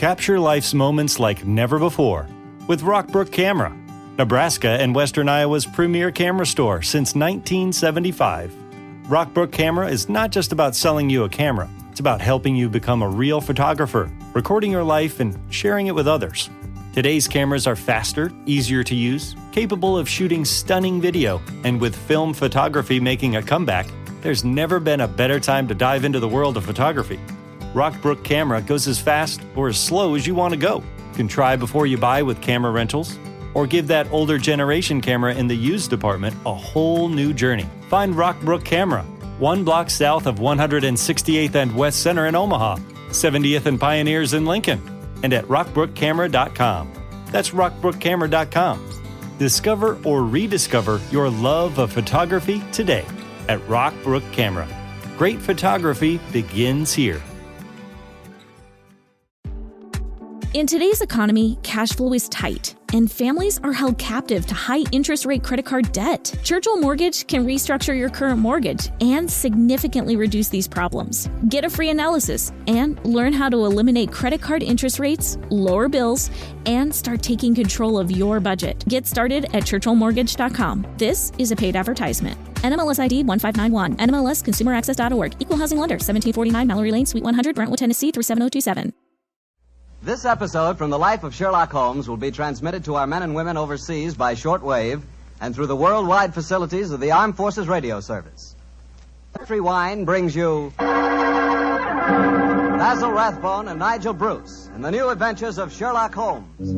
Capture life's moments like never before with Rockbrook Camera, Nebraska and Western Iowa's premier camera store since 1975. Rockbrook Camera is not just about selling you a camera. It's about helping you become a real photographer, recording your life and sharing it with others. Today's cameras are faster, easier to use, capable of shooting stunning video, and with film photography making a comeback, there's never been a better time to dive into the world of photography. Rockbrook Camera goes as fast or as slow as you want to go. You can try before you buy with camera rentals, or give that older generation camera in the used department a whole new journey. Find Rockbrook Camera, 1 block south of 168th and West Center in Omaha, 70th and Pioneers in Lincoln, and at rockbrookcamera.com. That's rockbrookcamera.com. Discover or rediscover your love of photography today at Rockbrook Camera. Great photography begins here. In today's economy, cash flow is tight, and families are held captive to high interest rate credit card debt. Churchill Mortgage can restructure your current mortgage and significantly reduce these problems. Get a free analysis and learn how to eliminate credit card interest rates, lower bills, and start taking control of your budget. Get started at churchillmortgage.com. This is a paid advertisement. NMLS ID 1591. NMLSconsumeraccess.org. Equal housing lender. 1749 Mallory Lane, Suite 100, Brentwood, Tennessee 37027. This episode from the life of Sherlock Holmes will be transmitted to our men and women overseas by shortwave and through the worldwide facilities of the Armed Forces Radio Service. Country Wine brings you Basil Rathbone and Nigel Bruce in the new adventures of Sherlock Holmes.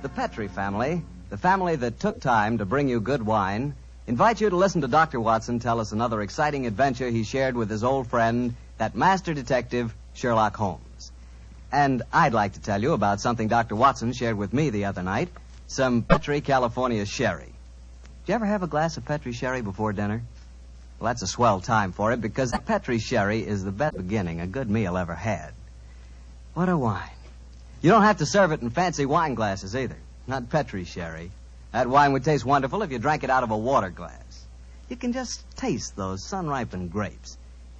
The Petrie family, the family that took time to bring you good wine, invite you to listen to Dr. Watson tell us another exciting adventure he shared with his old friend, that master detective, Sherlock Holmes. And I'd like to tell you about something Dr. Watson shared with me the other night, some Petrie California sherry. Did you ever have a glass of Petrie sherry before dinner? Well, that's a swell time for it, because Petrie sherry is the best beginning a good meal ever had. What a wine. You don't have to serve it in fancy wine glasses either, not Petrie sherry. That wine would taste wonderful if you drank it out of a water glass. You can just taste those sun-ripened grapes.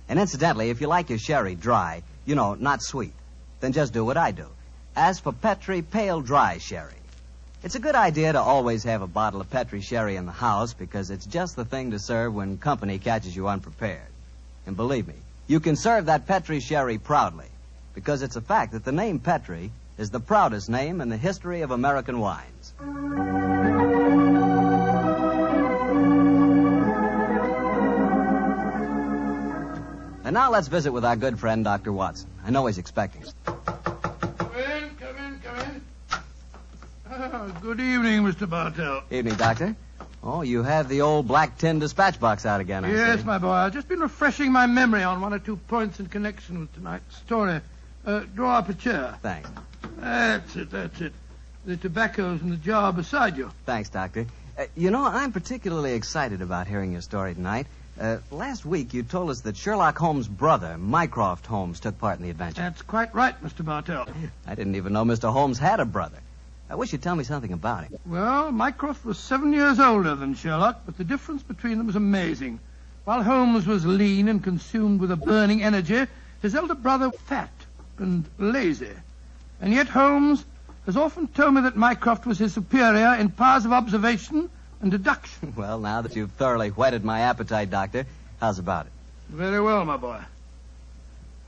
And incidentally, if you like your sherry dry, not sweet, then just do what I do. Ask for Petrie Pale Dry Sherry. It's a good idea to always have a bottle of Petrie sherry in the house, because it's just the thing to serve when company catches you unprepared. And believe me, you can serve that Petrie sherry proudly, because it's a fact that the name Petrie is the proudest name in the history of American wines. And now let's visit with our good friend, Dr. Watson. I know he's expecting us. Come in. Good evening, Mr. Bartell. Evening, Doctor. Oh, you have the old black tin dispatch box out again, I see. Yes, my boy. I've just been refreshing my memory on one or two points in connection with tonight's story. Draw up a chair. Thanks. That's it. The tobacco's in the jar beside you. Thanks, Doctor. I'm particularly excited about hearing your story tonight. Last week, you told us that Sherlock Holmes' brother, Mycroft Holmes, took part in the adventure. That's quite right, Mr. Bartell. I didn't even know Mr. Holmes had a brother. I wish you'd tell me something about him. Well, Mycroft was 7 years older than Sherlock, but the difference between them was amazing. While Holmes was lean and consumed with a burning energy, his elder brother was fat and lazy. And yet Holmes has often told me that Mycroft was his superior in powers of observation and deduction. Well, now that you've thoroughly whetted my appetite, Doctor, how's about it? Very well, my boy.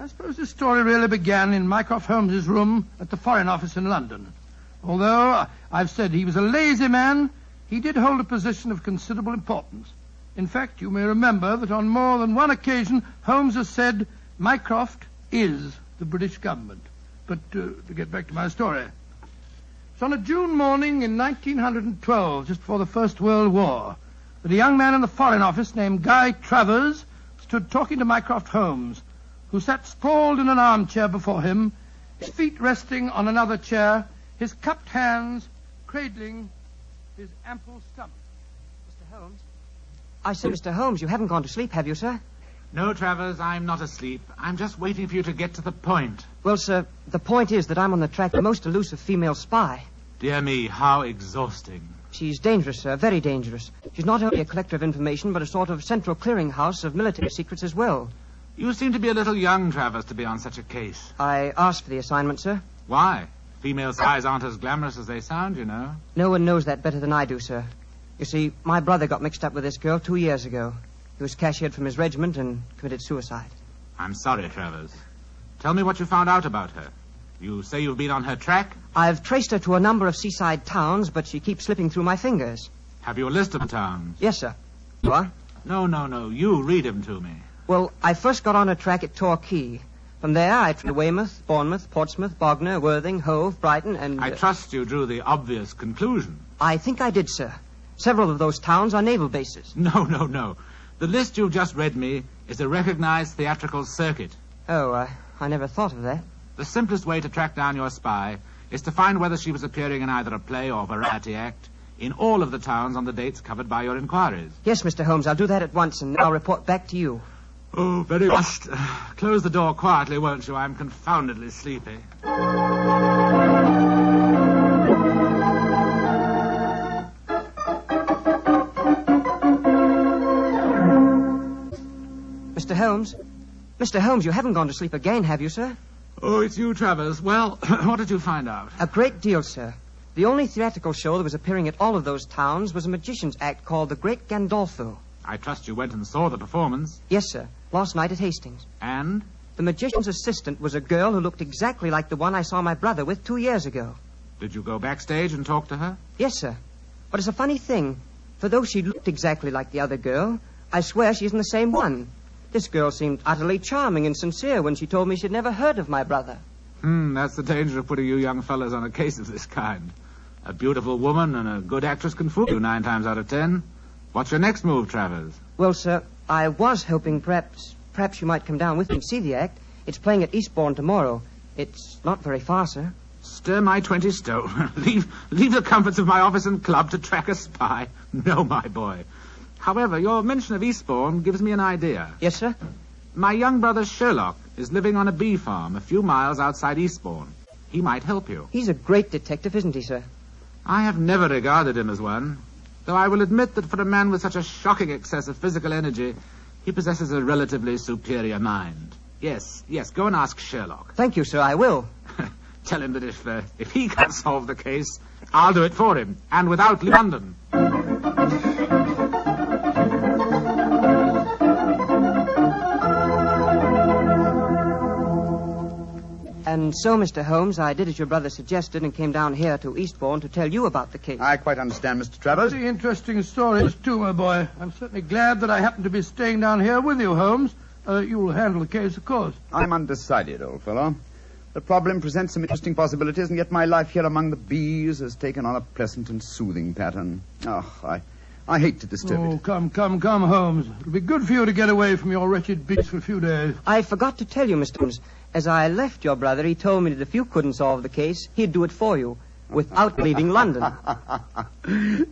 I suppose this story really began in Mycroft Holmes's room at the Foreign Office in London. Although I've said he was a lazy man, he did hold a position of considerable importance. In fact, you may remember that on more than one occasion, Holmes has said, Mycroft is the British government. But to get back to my story. It's on a June morning in 1912, just before the First World War, that a young man in the Foreign Office named Guy Travers stood talking to Mycroft Holmes, who sat sprawled in an armchair before him, his feet resting on another chair, his cupped hands cradling his ample stomach. Mr. Holmes? I said, Mr. Holmes, you haven't gone to sleep, have you, sir? No, Travers, I'm not asleep. I'm just waiting for you to get to the point. Well, sir, the point is that I'm on the track of the most elusive female spy. Dear me, how exhausting. She's dangerous, sir, very dangerous. She's not only a collector of information, but a sort of central clearinghouse of military secrets as well. You seem to be a little young, Travers, to be on such a case. I asked for the assignment, sir. Why? Female spies aren't as glamorous as they sound, you know. No one knows that better than I do, sir. You see, my brother got mixed up with this girl 2 years ago. He was cashiered from his regiment and committed suicide. I'm sorry, Travers. Tell me what you found out about her. You say you've been on her track? I've traced her to a number of seaside towns, but she keeps slipping through my fingers. Have you a list of the towns? Yes, sir. What? No. You read them to me. Well, I first got on her track at Torquay. From there, I tried Weymouth, Bournemouth, Portsmouth, Bognor, Worthing, Hove, Brighton, and... I trust you drew the obvious conclusion. I think I did, sir. Several of those towns are naval bases. No. The list you've just read me is a recognized theatrical circuit. Oh, I never thought of that. The simplest way to track down your spy is to find whether she was appearing in either a play or variety act in all of the towns on the dates covered by your inquiries. Yes, Mr. Holmes, I'll do that at once, and I'll report back to you. Oh, very must. Close the door quietly, won't you? I'm confoundedly sleepy. Mr. Holmes? Mr. Holmes, you haven't gone to sleep again, have you, sir? Oh, it's you, Travers. Well, what did you find out? A great deal, sir. The only theatrical show that was appearing at all of those towns was a magician's act called The Great Gandolfo. I trust you went and saw the performance. Yes, sir. Last night at Hastings. And? The magician's assistant was a girl who looked exactly like the one I saw my brother with 2 years ago. Did you go backstage and talk to her? Yes, sir. But it's a funny thing. For though she looked exactly like the other girl, I swear she isn't the same one. This girl seemed utterly charming and sincere when she told me she'd never heard of my brother. That's the danger of putting you young fellas on a case of this kind. A beautiful woman and a good actress can fool you 9 times out of 10. What's your next move, Travers? Well, sir, I was hoping perhaps you might come down with me and see the act. It's playing at Eastbourne tomorrow. It's not very far, sir. Stir my 20 stone. leave the comforts of my office and club to track a spy. No, my boy. However, your mention of Eastbourne gives me an idea. Yes, sir? My young brother Sherlock is living on a bee farm a few miles outside Eastbourne. He might help you. He's a great detective, isn't he, sir? I have never regarded him as one, though I will admit that for a man with such a shocking excess of physical energy, he possesses a relatively superior mind. Yes, go and ask Sherlock. Thank you, sir, I will. Tell him that if he can't solve the case, I'll do it for him, and without London. And so, Mr. Holmes, I did as your brother suggested and came down here to Eastbourne to tell you about the case. I quite understand, Mr. Travers. Very interesting stories, too, my boy. I'm certainly glad that I happen to be staying down here with you, Holmes. You'll handle the case, of course. I'm undecided, old fellow. The problem presents some interesting possibilities, and yet my life here among the bees has taken on a pleasant and soothing pattern. Oh, I hate to disturb it. Oh, come, Holmes. It'll be good for you to get away from your wretched beats for a few days. I forgot to tell you, Mr. Holmes. As I left your brother, he told me that if you couldn't solve the case, he'd do it for you, without leaving London.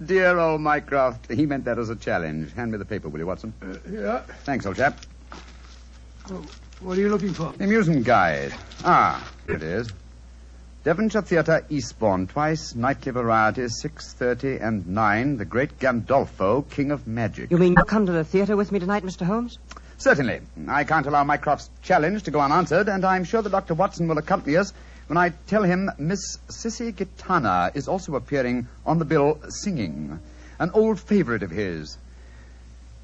Dear old Mycroft, he meant that as a challenge. Hand me the paper, will you, Watson? Yeah. Thanks, old chap. Oh, what are you looking for? The amusement guide. Here it is. Devonshire Theatre, Eastbourne, twice, nightly varieties, 6:30 and 9, The Great Gandolfo, King of Magic. You mean you'll come to the theatre with me tonight, Mr. Holmes? Certainly. I can't allow Mycroft's challenge to go unanswered, and I'm sure that Dr. Watson will accompany us when I tell him Miss Sissy Gitana is also appearing on the bill singing, an old favorite of his.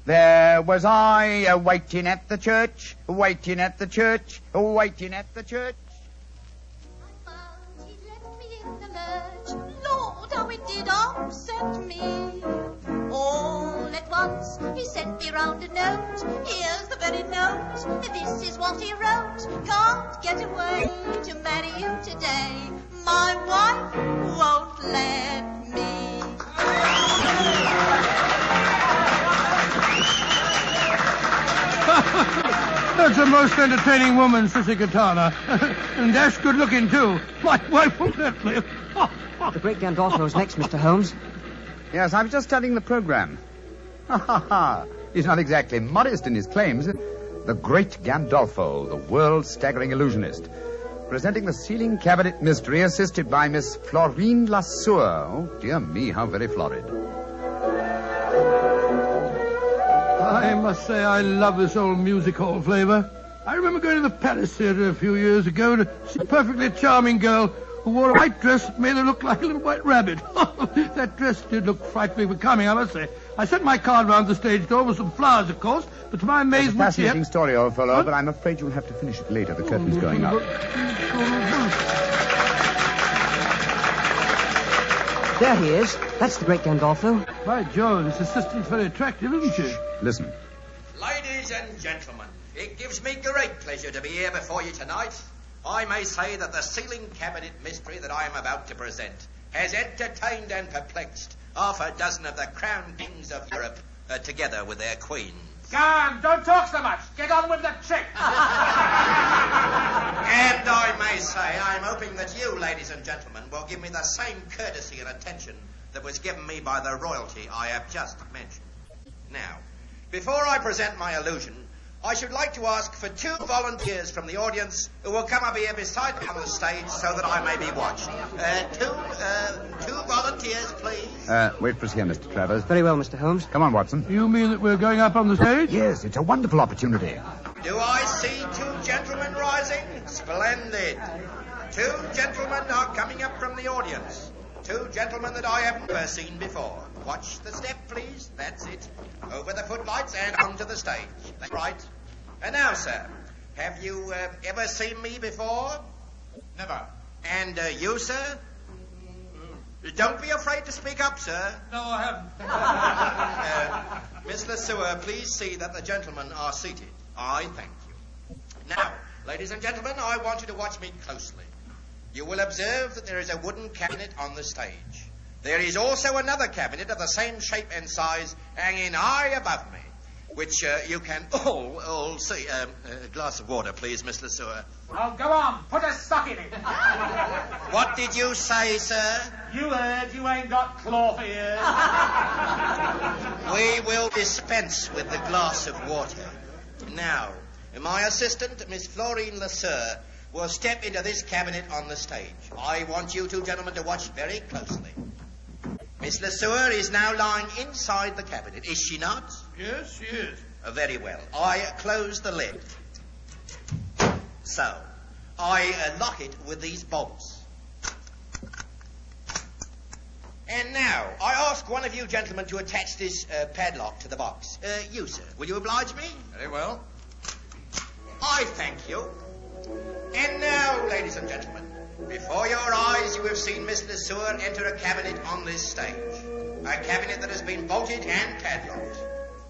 There was I waiting at the church, waiting at the church, waiting at the church. I found he'd left me in the lurch. Lord, how it did upset me. All at once he sent me round a note. Here's the very note. This is what he wrote. Can't get away to marry you today. My wife won't let me. That's a most entertaining woman, Sissy Gitana. And dash good looking, too. My wife won't let me. The Great Gandolfo's next, Mr. Holmes. Yes, I was just studying the program. He's not exactly modest in his claims. The Great Gandolfo, the world-staggering illusionist. presenting the sealing cabinet mystery, assisted by Miss Florine Lesueur. Oh, dear me, how very florid. I must say I love this old music hall flavor. I remember going to the Palace Theatre a few years ago to see a perfectly charming girl who wore a white dress that made her look like a little white rabbit. That dress did look frightfully becoming, I must say. I sent my card round the stage door with some flowers, of course, but to my amazement... It's a fascinating story, old fellow, but I'm afraid you'll have to finish it later. The curtain's going up. There he is. That's the great Gandolfo. By George, this assistant's very attractive, isn't she? Listen. Ladies and gentlemen, it gives me great pleasure to be here before you tonight. I may say that the sealing cabinet mystery that I am about to present has entertained and perplexed half a dozen of the crown kings of Europe, together with their queens. Go on, don't talk so much. Get on with the trick. And I may say I'm hoping that you, ladies and gentlemen, will give me the same courtesy and attention that was given me by the royalty I have just mentioned. Now, before I present my illusion, I should like to ask for 2 volunteers from the audience who will come up here beside me on the stage so that I may be watched. Two volunteers, please. Wait for us here, Mr. Travers. Very well, Mr. Holmes. Come on, Watson. You mean that we're going up on the stage? Yes, it's a wonderful opportunity. Do I see 2 gentlemen rising? Splendid. 2 gentlemen are coming up from the audience. 2 gentlemen that I have never seen before. Watch the step, please. That's it. Over the footlights and onto the stage. That's right. And now, sir, have you ever seen me before? Never. And you, sir? Don't be afraid to speak up, sir. No, I haven't. Miss Lesueur, please see that the gentlemen are seated. I thank you. Now, ladies and gentlemen, I want you to watch me closely. You will observe that there is a wooden cabinet on the stage. There is also another cabinet of the same shape and size hanging high above me, which you can all see. A glass of water, please, Miss Lesueur. Oh, go on. Put a sock in it. What did you say, sir? You heard you ain't got cloth ears. We will dispense with the glass of water. Now, my assistant, Miss Florine Lesueur, will step into this cabinet on the stage. I want you 2 gentlemen to watch very closely. Miss Lesueur is now lying inside the cabinet, is she not? Yes, she is. Very well. I close the lid. So, I lock it with these bolts. And now, I ask one of you gentlemen to attach this padlock to the box. You, sir, will you oblige me? Very well. I thank you. And now, ladies and gentlemen, before your eyes you have seen Miss Lesueur enter a cabinet on this stage. A cabinet that has been bolted and padlocked.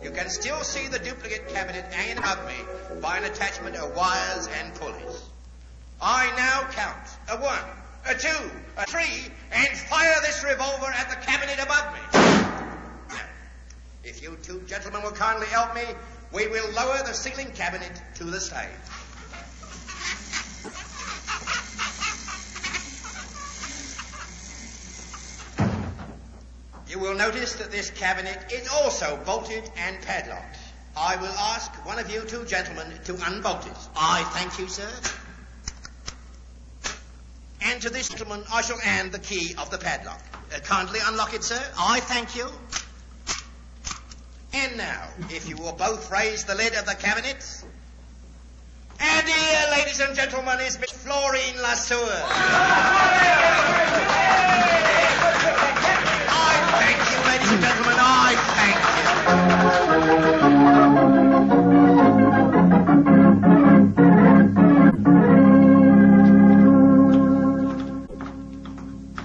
You can still see the duplicate cabinet hanging above me by an attachment of wires and pulleys. I now count a 1, a 2, a 3, and fire this revolver at the cabinet above me. Now, if you 2 gentlemen will kindly help me, we will lower the ceiling cabinet to the stage. You will notice that this cabinet is also bolted and padlocked. I will ask one of you 2 gentlemen to unbolt it. I thank you, sir. And to this gentleman I shall hand the key of the padlock. Kindly unlock it, sir. I thank you. And now, if you will both raise the lid of the cabinet. And here, ladies and gentlemen, is Miss Florine Lesueur. I thank you, ladies and gentlemen. I thank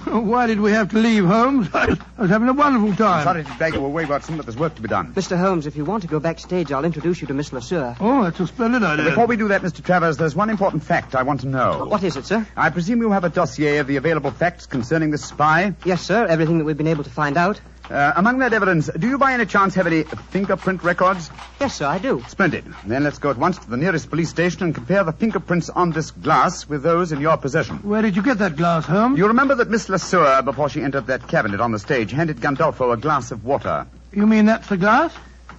Oh, why did we have to leave, Holmes? I was having a wonderful time. I'm sorry to drag you away, Watson, but there's work to be done. Mr. Holmes, if you want to go backstage, I'll introduce you to Miss Lesueur. Oh, that's a splendid idea. Before we do that, Mr. Travers, there's one important fact I want to know. What is it, sir? I presume you have a dossier of the available facts concerning this spy? Yes, sir. Everything that we've been able to find out. Among that evidence, do you by any chance have any fingerprint records? Yes, sir, I do. Splendid. Then let's go at once to the nearest police station and compare the fingerprints on this glass with those in your possession. Where did you get that glass, Holmes? You remember that Miss Lesueur, before she entered that cabinet on the stage, handed Gandolfo a glass of water. You mean that's the glass?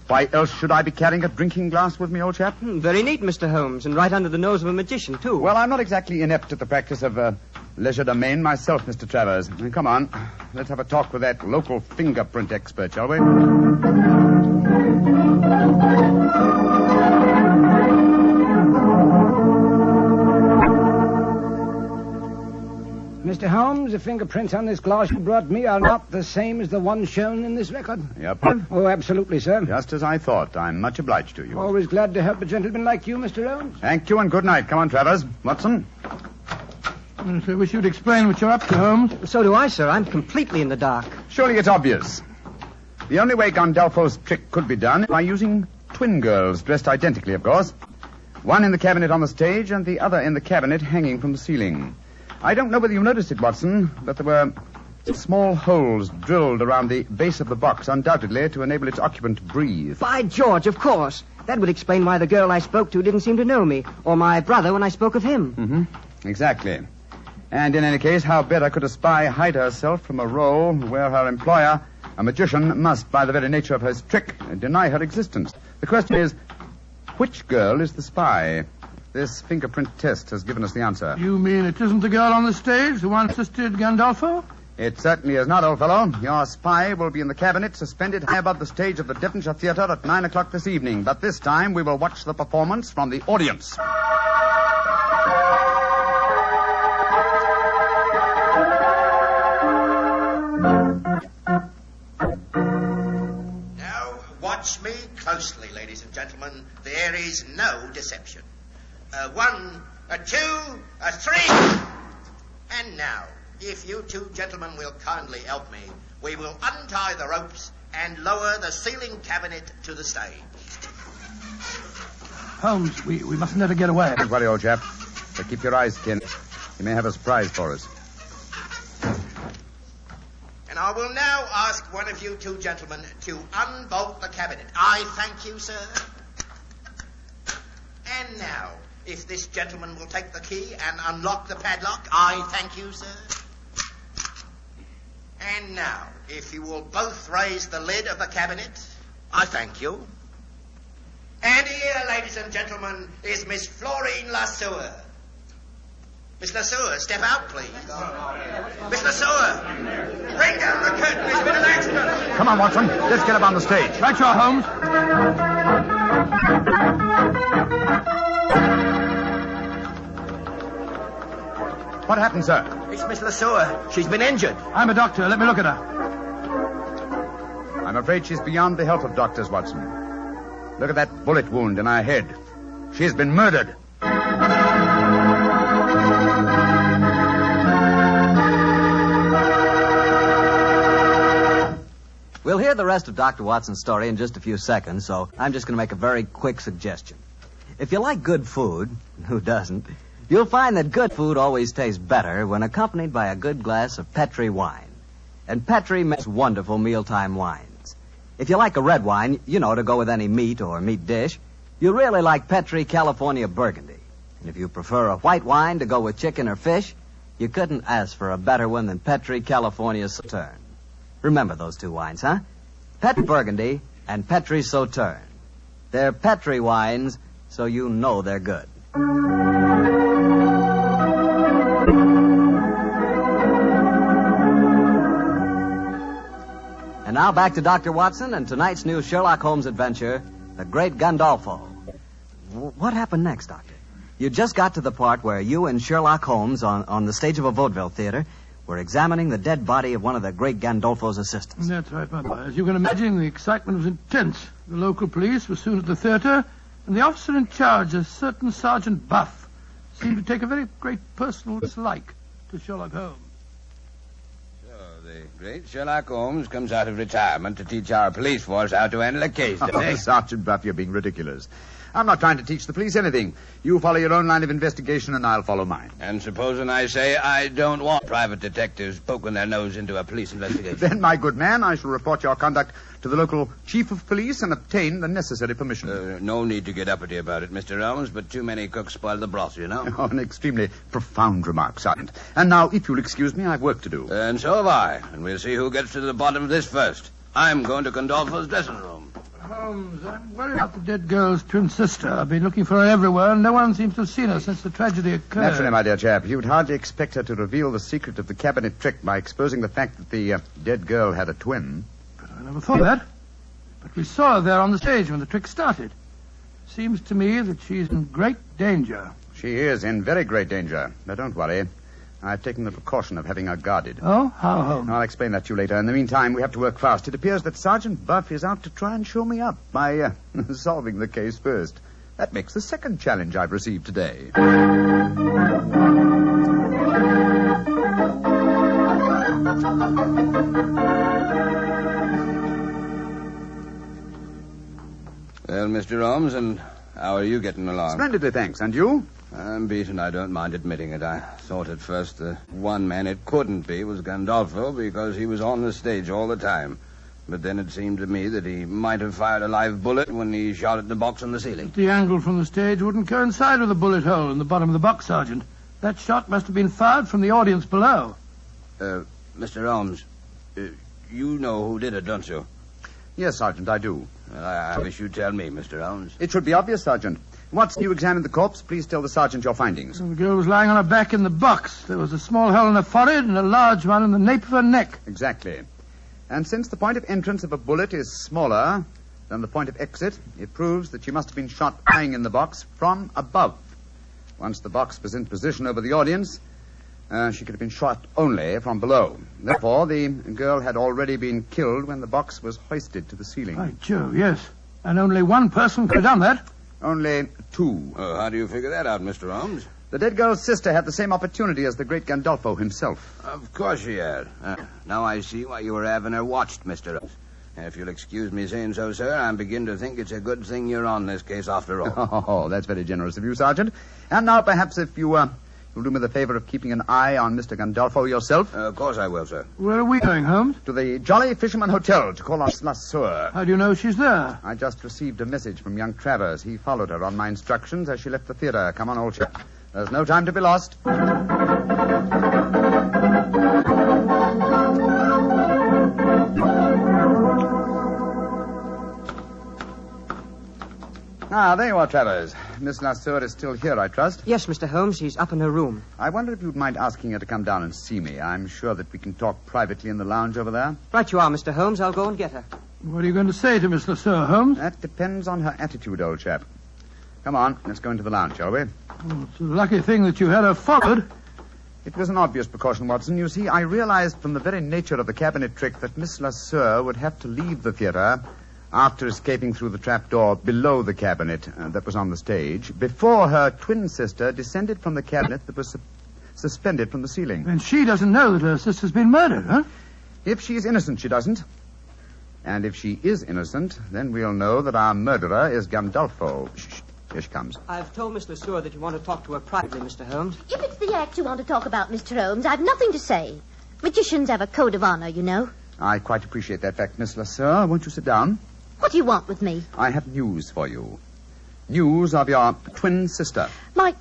Why else should I be carrying a drinking glass with me, old chap? Very neat, Mr. Holmes, and right under the nose of a magician, too. Well, I'm not exactly inept at the practice of legerdemain myself, Mr. Travers. Come on, let's have a talk with that local fingerprint expert, shall we? Mr. Holmes, the fingerprints on this glass you brought me are not the same as the ones shown in this record. Yep. Oh, absolutely, sir. Just as I thought. I'm much obliged to you. Always glad to help a gentleman like you, Mr. Holmes. Thank you and good night. Come on, Travers. Watson? Yes, I wish you'd explain what you're up to, Holmes. So do I, sir. I'm completely in the dark. Surely it's obvious. The only way Gandolfo's trick could be done is by using twin girls, dressed identically, of course. One in the cabinet on the stage and the other in the cabinet hanging from the ceiling. I don't know whether you noticed it, Watson, but there were small holes drilled around the base of the box, undoubtedly to enable its occupant to breathe. By George, of course. That would explain why the girl I spoke to didn't seem to know me, or my brother when I spoke of him. Mm-hmm. Exactly. And in any case, how better could a spy hide herself from a role where her employer, a magician, must, by the very nature of his trick, deny her existence? The question is, which girl is the spy? This fingerprint test has given us the answer. You mean it isn't the girl on the stage who once assisted Gandolfo? It certainly is not, old fellow. Your spy will be in the cabinet, suspended high above the stage of the Devonshire Theatre at 9 o'clock this evening. But this time we will watch the performance from the audience. Now, watch me closely, ladies and gentlemen. There is no deception. 1, 2, 3. And now, if you two gentlemen will kindly help me, we will untie the ropes and lower the ceiling cabinet to the stage. Holmes, we mustn't let her get away. Don't worry, old chap. But keep your eyes skinned. He may have a surprise for us. And I will now ask one of you two gentlemen to unbolt the cabinet. I thank you, sir. And now, if this gentleman will take the key and unlock the padlock, I thank you, sir. And now, if you will both raise the lid of the cabinet, I thank you. And here, ladies and gentlemen, is Miss Florine Lesueur. Miss Lesueur, step out, please. Miss Lesueur, bring down the curtain. There's been an accident. Come on, Watson. Let's get up on the stage. Right, you are, Holmes. What happened, sir? It's Miss Lesueur. She's been injured. I'm a doctor. Let me look at her. I'm afraid she's beyond the help of doctors, Watson. Look at that bullet wound in her head. She's been murdered. We'll hear the rest of Dr. Watson's story in just a few seconds, so I'm just going to make a very quick suggestion. If you like good food, who doesn't, you'll find that good food always tastes better when accompanied by a good glass of Petri wine. And Petri makes wonderful mealtime wines. If you like a red wine, you know, to go with any meat or meat dish, you'll really like Petri California Burgundy. And if you prefer a white wine to go with chicken or fish, you couldn't ask for a better one than Petri California Sauterne. Remember those two wines, huh? Petri Burgundy and Petri Sauterne. They're Petri wines, so you know they're good. And now back to Dr. Watson and tonight's new Sherlock Holmes adventure, The Great Gandolfo. What happened next, Doctor? You just got to the part where you and Sherlock Holmes on the stage of a vaudeville theater were examining the dead body of one of the great Gandolfo's assistants. That's right, my boy. As you can imagine, the excitement was intense. The local police were soon at the theater, and the officer in charge, a certain Sergeant Buff, seemed to take a very great personal dislike to Sherlock Holmes. So, the great Sherlock Holmes comes out of retirement to teach our police force how to handle a case, doesn't he? Sergeant Buff, you're being ridiculous. I'm not trying to teach the police anything. You follow your own line of investigation, and I'll follow mine. And supposing I say I don't want private detectives poking their nose into a police investigation? Then, my good man, I shall report your conduct to the local chief of police and obtain the necessary permission. No need to get uppity about it, Mr. Holmes, but too many cooks spoil the broth, you know. Oh, an extremely profound remark, Sergeant. And now, if you'll excuse me, I've work to do. And so have I. And we'll see who gets to the bottom of this first. I'm going to Gandolfo's dressing room. Holmes, I'm worried about the dead girl's twin sister. I've been looking for her everywhere, and no one seems to have seen her since the tragedy occurred. Naturally, my dear chap, you'd hardly expect her to reveal the secret of the cabinet trick by exposing the fact that the dead girl had a twin. But I never thought of that. But we saw her there on the stage when the trick started. Seems to me that she's in great danger. She is in very great danger. But don't worry. I've taken the precaution of having her guarded. Oh? How, Holmes? I'll explain that to you later. In the meantime, we have to work fast. It appears that Sergeant Buff is out to try and show me up by solving the case first. That makes the second challenge I've received today. Well, Mr. Holmes, and how are you getting along? Splendidly, thanks. And you? I'm beaten. I don't mind admitting it. I thought at first the one man it couldn't be was Gandolfo because he was on the stage all the time. But then it seemed to me that he might have fired a live bullet when he shot at the box on the ceiling. The angle from the stage wouldn't coincide with the bullet hole in the bottom of the box, Sergeant. That shot must have been fired from the audience below. Mr. Holmes, you know who did it, don't you? Yes, Sergeant, I do. Well, I wish you'd tell me, Mr. Holmes. It should be obvious, Sergeant. Once you examined the corpse, please tell the sergeant your findings. The girl was lying on her back in the box. There was a small hole in her forehead and a large one in the nape of her neck. Exactly. And since the point of entrance of a bullet is smaller than the point of exit, it proves that she must have been shot lying in the box from above. Once the box was in position over the audience, she could have been shot only from below. Therefore, the girl had already been killed when the box was hoisted to the ceiling. By Jove, yes. And only one person could have done that. Only two. How do you figure that out, Mr. Holmes? The dead girl's sister had the same opportunity as the great Gandolfo himself. Of course she had. Now I see why you were having her watched, Mr. Holmes. If you'll excuse me saying so, sir, I begin to think it's a good thing you're on this case after all. Oh, that's very generous of you, Sergeant. And now, perhaps, if you'll do me the favor of keeping an eye on Mr. Gandolfo yourself. Of course I will, sir. Where are we going, Holmes? To the Jolly Fisherman Hotel to call on La Sueur. How do you know she's there? I just received a message from young Travers. He followed her on my instructions as she left the theater. Come on, old chap. There's no time to be lost. Ah, there you are, Travers. Miss La Sueur is still here, I trust? Yes, Mr. Holmes. She's up in her room. I wonder if you'd mind asking her to come down and see me. I'm sure that we can talk privately in the lounge over there. Right you are, Mr. Holmes. I'll go and get her. What are you going to say to Miss La Sueur, Holmes? That depends on her attitude, old chap. Come on, let's go into the lounge, shall we? Oh, it's a lucky thing that you had her followed. It was an obvious precaution, Watson. You see, I realized from the very nature of the cabinet trick that Miss La Sueur would have to leave the theater after escaping through the trapdoor below the cabinet that was on the stage, before her twin sister descended from the cabinet that was suspended from the ceiling. And she doesn't know that her sister's been murdered, huh? If she is innocent, she doesn't. And if she is innocent, then we'll know that our murderer is Gandolfo. Shh. Here she comes. I've told Miss Le Sueur that you want to talk to her privately, Mr. Holmes. If it's the act you want to talk about, Mr. Holmes, I've nothing to say. Magicians have a code of honor, you know. I quite appreciate that fact, Miss La Sueur. Won't you sit down? What do you want with me? I have news for you. News of your twin sister. I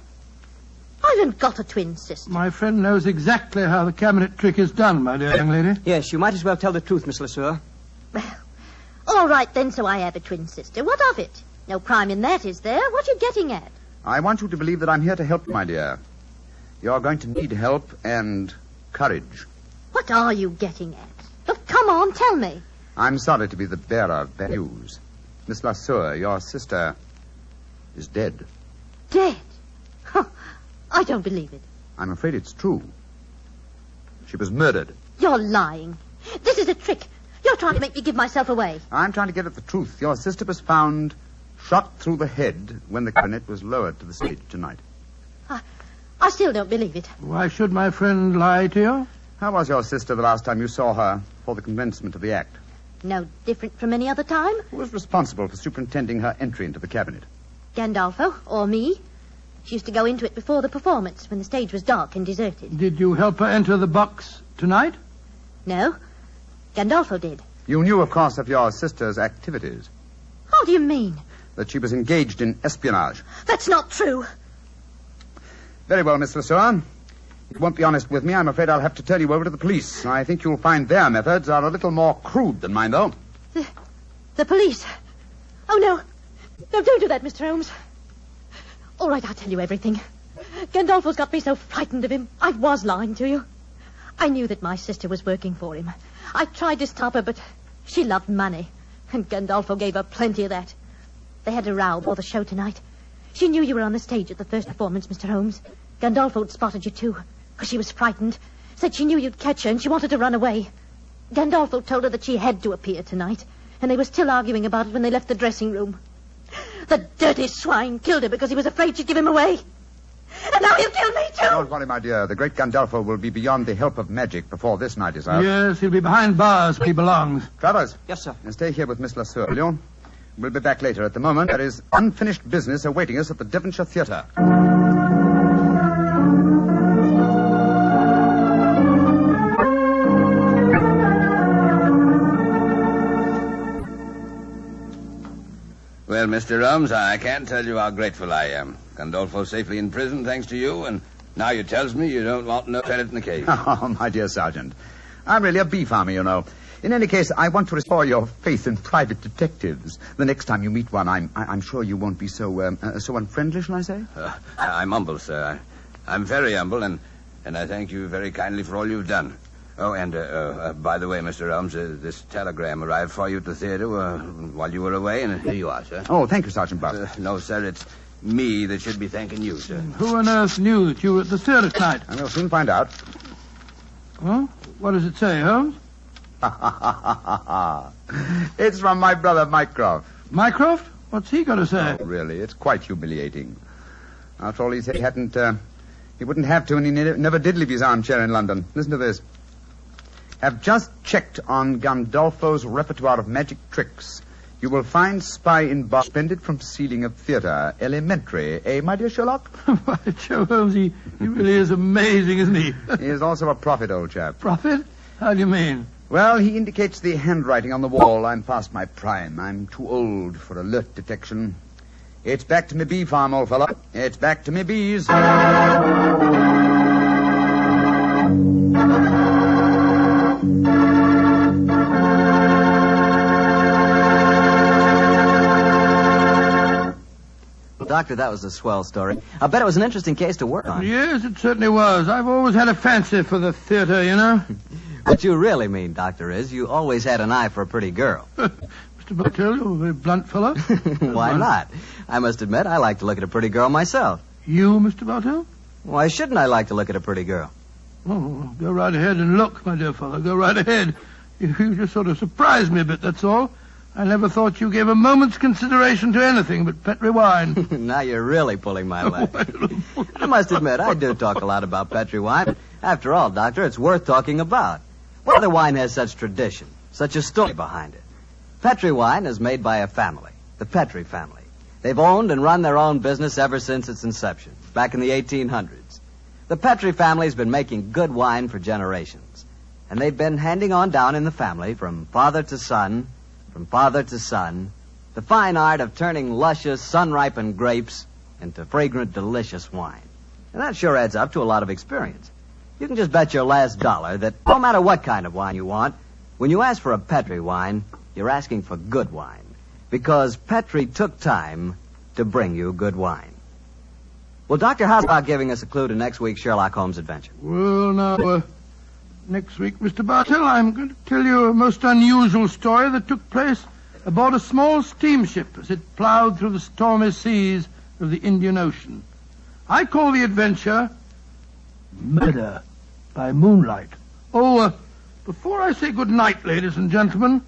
haven't got a twin sister. My friend knows exactly how the cabinet trick is done, my dear young lady. Yes, you might as well tell the truth, Miss Le Sueur. Well, all right then, so I have a twin sister. What of it? No crime in that, is there? What are you getting at? I want you to believe that I'm here to help you, my dear. You're going to need help and courage. What are you getting at? Oh, come on, tell me. I'm sorry to be the bearer of bad news. Miss La Sueur, your sister is dead. Dead? Huh. I don't believe it. I'm afraid it's true. She was murdered. You're lying. This is a trick. You're trying to make me give myself away. I'm trying to get at the truth. Your sister was found shot through the head when the cabinet was lowered to the stage tonight. I still don't believe it. Why should my friend lie to you? How was your sister the last time you saw her for the commencement of the act? No different from any other time. Who was responsible for superintending her entry into the cabinet? Gandolfo, or me. She used to go into it before the performance, when the stage was dark and deserted. Did you help her enter the box tonight? No. Gandolfo did. You knew, of course, of your sister's activities. How do you mean? That she was engaged in espionage. That's not true. Very well, Miss Le Sueur. You won't be honest with me. I'm afraid I'll have to turn you over to the police. I think you'll find their methods are a little more crude than mine, though. The police? Oh, no. No, don't do that, Mr. Holmes. All right, I'll tell you everything. Gandolfo's got me so frightened of him. I was lying to you. I knew that my sister was working for him. I tried to stop her, but she loved money. And Gandolfo gave her plenty of that. They had a row before the show tonight. She knew you were on the stage at the first performance, Mr. Holmes. Gandolfo had spotted you, too, because she was frightened. Said she knew you'd catch her, and she wanted to run away. Gandolfo told her that she had to appear tonight, and they were still arguing about it when they left the dressing room. The dirty swine killed her because he was afraid she'd give him away. And now he'll kill me, too. Don't worry, my dear. The great Gandolfo will be beyond the help of magic before this night is out. Yes, he'll be behind bars where he belongs. Travers. Yes, sir. Stay here with Miss Lesueur, will you? We'll be back later. At the moment, there is unfinished business awaiting us at the Devonshire Theatre. Well, Mr. Holmes, I can't tell you how grateful I am. Gandolfo's safely in prison thanks to you, and now you tells me you don't want no credit in the case. Oh, my dear Sergeant. I'm really a bee farmer, you know. In any case, I want to restore your faith in private detectives. The next time you meet one, I'm sure you won't be so unfriendly, shall I say? I'm humble, sir. I'm very humble, and I thank you very kindly for all you've done. Oh, and by the way, Mr. Holmes, this telegram arrived for you at the theater while you were away, and here you are, sir. Oh, thank you, Sergeant Buck. No, sir, it's me that should be thanking you, sir. Who on earth knew that you were at the theater tonight? And we'll soon find out. Huh? What does it say, Holmes? It's from my brother, Mycroft. Mycroft? What's he got to say? Oh, really, it's quite humiliating. After all, he said he wouldn't have to, and he never did leave his armchair in London. Listen to this. Have just checked on Gandolfo's repertoire of magic tricks. You will find spy in bar suspended from ceiling of theater. Elementary, eh, my dear Sherlock? Why, Joe Holmes, he really is amazing, isn't he? He is also a prophet, old chap. Prophet? How do you mean? Well, he indicates the handwriting on the wall. I'm past my prime. I'm too old for alert detection. It's back to me bee farm, old fellow. It's back to me bees. Doctor, that was a swell story. I bet it was an interesting case to work on. Yes, it certainly was. I've always had a fancy for the theater, you know. What you really mean, Doctor, is you always had an eye for a pretty girl. Mr. Bartell, you're a very blunt fellow. Why not? I must admit, I like to look at a pretty girl myself. You, Mr. Bartell? Why shouldn't I like to look at a pretty girl? Oh, go right ahead and look, my dear fellow. Go right ahead. You just sort of surprised me a bit, that's all. I never thought you gave a moment's consideration to anything but Petri wine. Now you're really pulling my leg. I must admit, I do talk a lot about Petri wine. After all, Doctor, it's worth talking about. What other wine has such tradition, such a story behind it? Petri wine is made by a family, the Petri family. They've owned and run their own business ever since its inception, back in the 1800s. The Petri family's been making good wine for generations, and they've been handing on down in the family from father to son, the fine art of turning luscious, sun-ripened grapes into fragrant, delicious wine. And that sure adds up to a lot of experience. You can just bet your last dollar that no matter what kind of wine you want, when you ask for a Petri wine, you're asking for good wine. Because Petri took time to bring you good wine. Well, Doctor, how's about giving us a clue to next week's Sherlock Holmes adventure? Well, now, next week, Mr. Bartell, I'm going to tell you a most unusual story that took place aboard a small steamship as it plowed through the stormy seas of the Indian Ocean. I call the adventure Murder by Moonlight. Oh, before I say good night, ladies and gentlemen,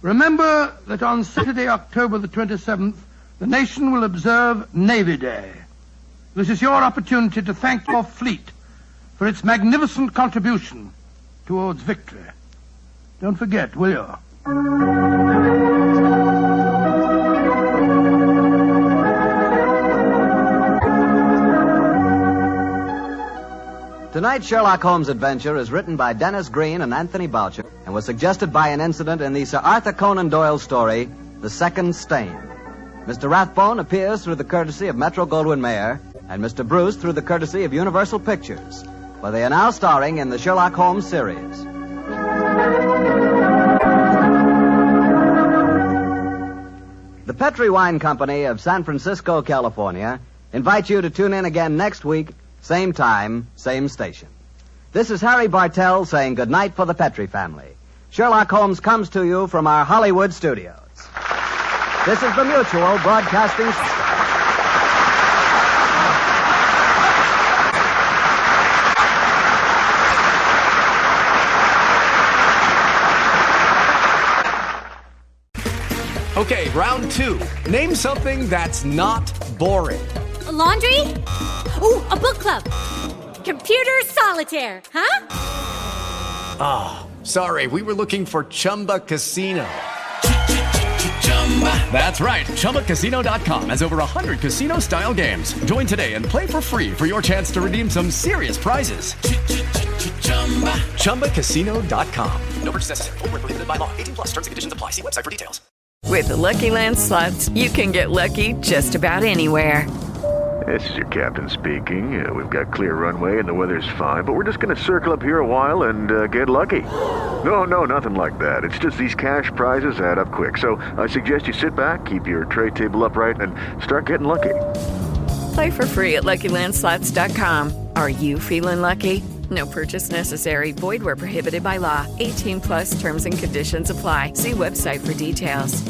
remember that on Saturday, October the 27th, the nation will observe Navy Day. This is your opportunity to thank your fleet for its magnificent contribution towards victory. Don't forget, will you? Tonight's Sherlock Holmes adventure is written by Dennis Green and Anthony Boucher and was suggested by an incident in the Sir Arthur Conan Doyle story, The Second Stain. Mr. Rathbone appears through the courtesy of Metro-Goldwyn-Mayer and Mr. Bruce through the courtesy of Universal Pictures, where they are now starring in the Sherlock Holmes series. The Petri Wine Company of San Francisco, California, invites you to tune in again next week, same time, same station. This is Harry Bartell saying goodnight for the Petri family. Sherlock Holmes comes to you from our Hollywood studios. This is the Mutual Broadcasting System. Okay, round two. Name something that's not boring. A laundry? Ooh, a book club. Computer solitaire, huh? Ah, oh, sorry, we were looking for Chumba Casino. That's right, ChumbaCasino.com has over 100 casino-style games. Join today and play for free for your chance to redeem some serious prizes. ChumbaCasino.com. No purchase necessary. Void where prohibited by law. 18+ terms and conditions apply. See website for details. With the Lucky Land Slots, you can get lucky just about anywhere. This is your captain speaking. We've got clear runway and the weather's fine, but we're just going to circle up here a while and get lucky. No, nothing like that. It's just these cash prizes add up quick. So I suggest you sit back, keep your tray table upright, and start getting lucky. Play for free at LuckyLandSlots.com. Are you feeling lucky? No purchase necessary. Void where prohibited by law. 18+ terms and conditions apply. See website for details.